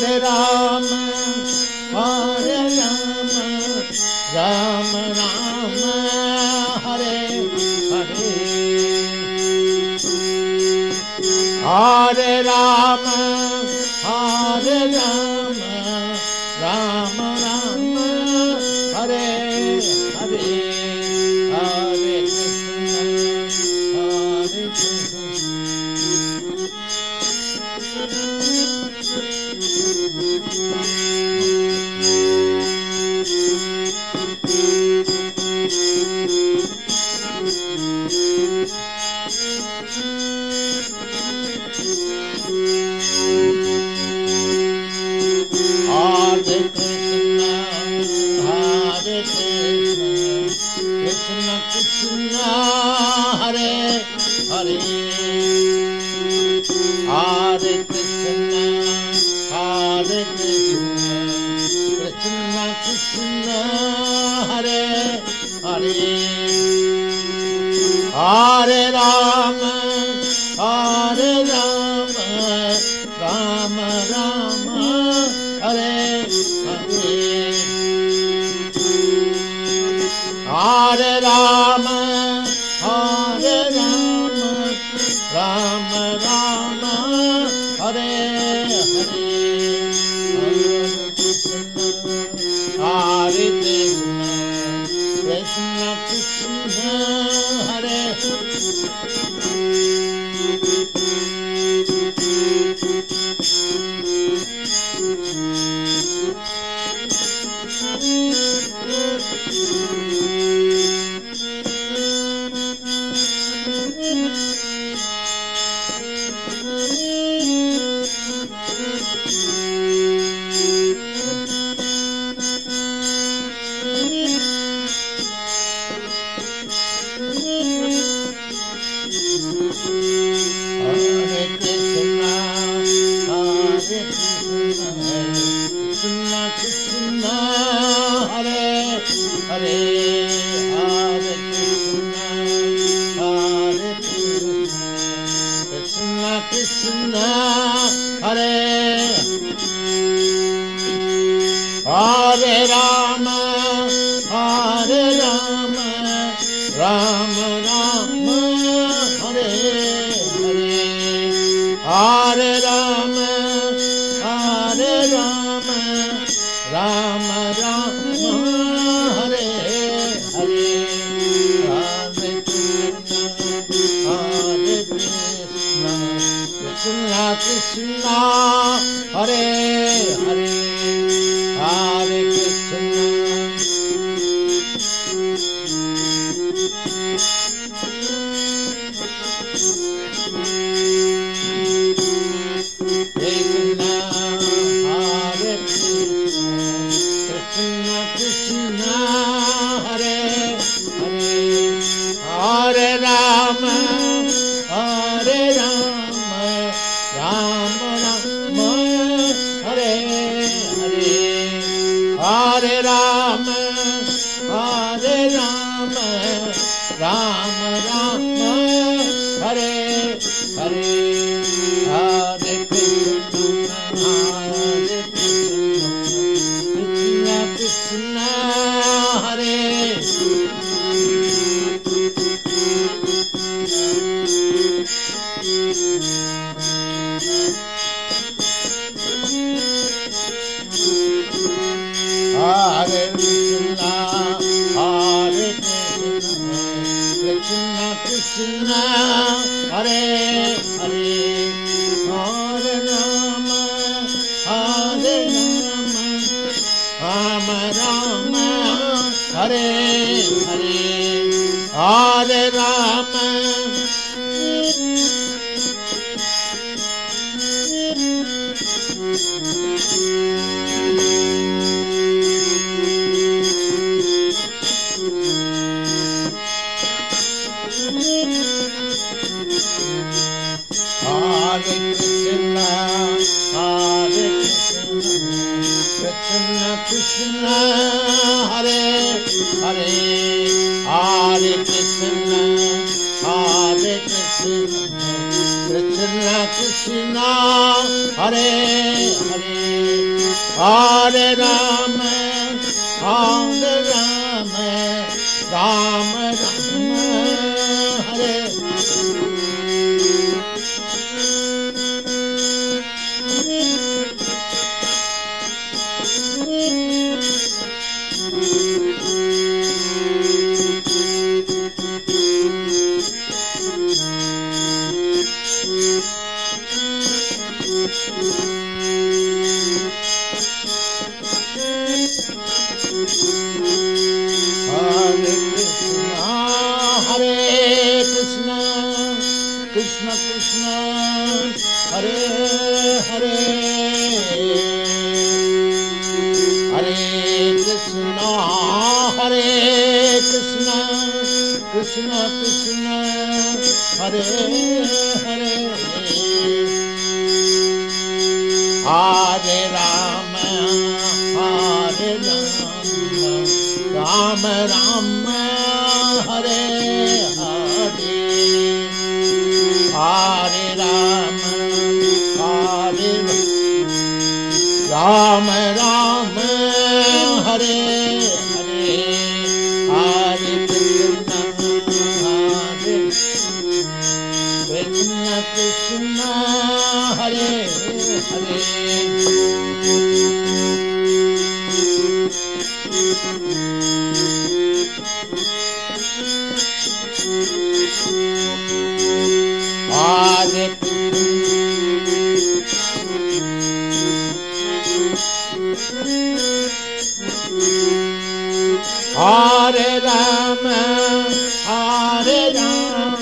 Hare Rama, Hare Rama, Rama Rama, Hare Hare. Hare Rama, Hare Rama, Rama Rama, Hare Hare. Hare Krishna, Hare Krishna. Hare Krishna, Hare Krishna, Krishna Krishna, Hare Hare. Hare Krishna, Hare Krishna, Krishna Krishna, Hare Hare. Hare Rama, Hare Rama, Rama Rama, Hare Hare. Hare Rama, Hare Rama, Rama Rama, Hare Hare. Hare Krishna, Krishna Krishna, Hare Krishna, Hare Hare Rama, Hare Rama, Rama Rama, Hare Hare. Hare Rama, Hare Rama, Rama Rama, Hare Hare. Hare Krishna, Hare Krishna, Krishna Krishna, Hare Hare. Hare Krishna, Krishna, Hare Krishna, Krishna Krishna, Hare Hare. Hare Rama, Hare Rama, Rama Rama, Hare Hare. Hare Rama, Hare Rama, Rama Rama, Hare Hare. Hare Krishna, Hare Krishna, Krishna Krishna, Hare Hare Krishna, Hare Krishna, Krishna Krishna, Hare Hare. Hare Rama, Hare Rama, Rama Rama, Hare Hare. Hare Rama, Hare Krishna, Hare Krishna, Krishna Krishna, Hare Hare. Hare Krishna, Hare Krishna, Krishna Krishna, Hare Hare, Hare Rama, Hare Rama, Rama Rama, Hare Krishna Krishna, Hare Hare, Hare Krishna, Hare Krishna, Krishna Krishna, Hare Hare, Hare Rama, Hare Rama, Rama Rama, Hare Hare, Hare Rama, Hare Rama, Rama Hare Hare, Hare Krishna, Krishna Hare Hare. Hare Hare Rama, Hare Rama,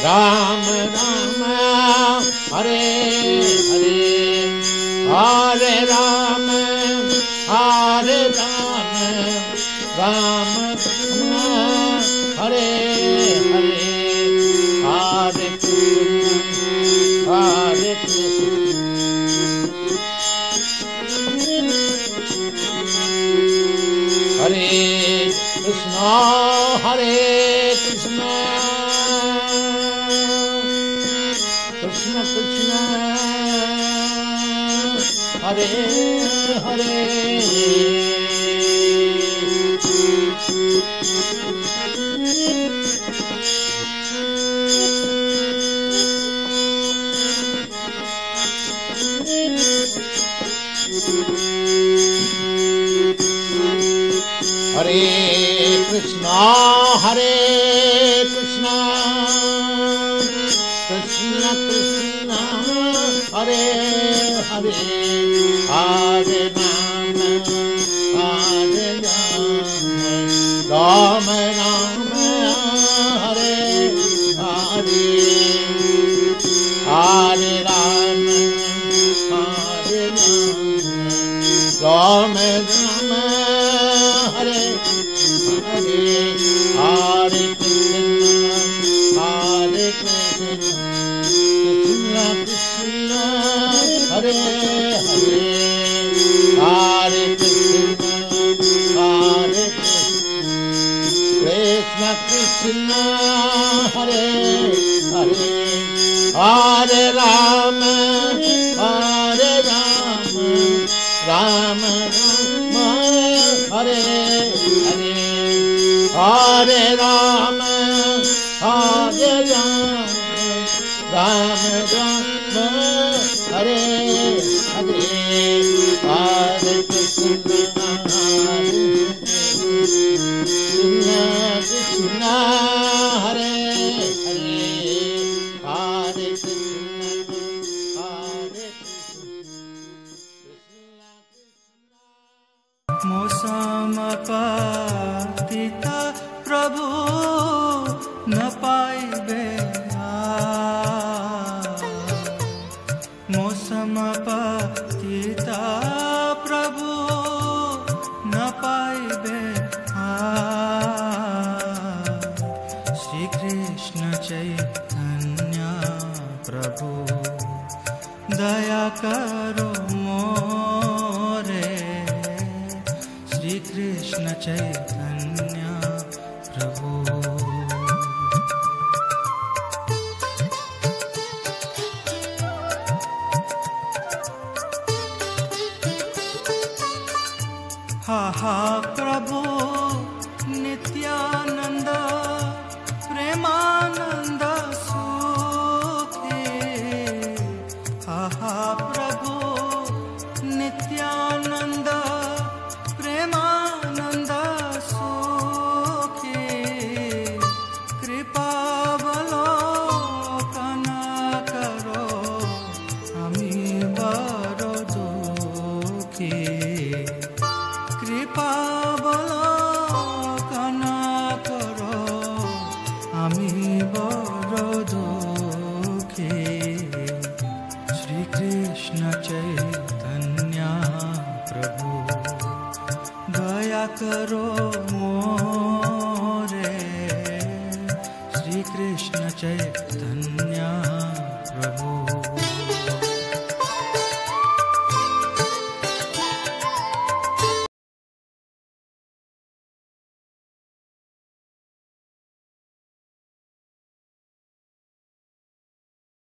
Rama Rama, Hare Hare, Hare Rama, Hare Rama, Rama Rama, Hare Hare, Hare Krishna, Hare Krishna, Hare Krishna, Hare Krishna, Krishna Krishna, Hare Hare. Hare Krishna, Hare Krishna, Krishna Krishna, Hare Hare, Hare Rama, Hare Rama, Rama Rama, Hare Hare, Hare Rama, Hare Rama, Rama Rama, Hare Hare, Hare Krishna, Hare Krishna, Krishna Krishna, Hare Hare, Hare Krishna, Hare Krishna, Krishna Hare Hare, Hare Rama, Hare Rama, Rama Rama, Hare Hare, Hare Rama, Hare Rama, Rama Rama, Hare Hare, Hare Krishna, Hare Krishna, Krishna Hare Hare, Hare Krishna, Hare Krishna. मौसम पतिता प्रभु न पाइबे, मौसम पतिता प्रभु न पाइबे, श्री कृष्ण चैतन्य प्रभु दया करो मोरे, श्री कृष्ण चैतन्य प्रभु। हा हा प्रभु नित्यानंद प्रेमानंद सुखी, हा हा प्रभु नित्यानंद प्रेमानंद सुखी, कृपावलोकन करो आमी बड़ दुखी, कृपावलोकन करो आमी बड़ दुखी। श्री कृष्ण चैतन्य प्रभु दया करो मोरे, श्री कृष्ण चैतन्य प्रभु।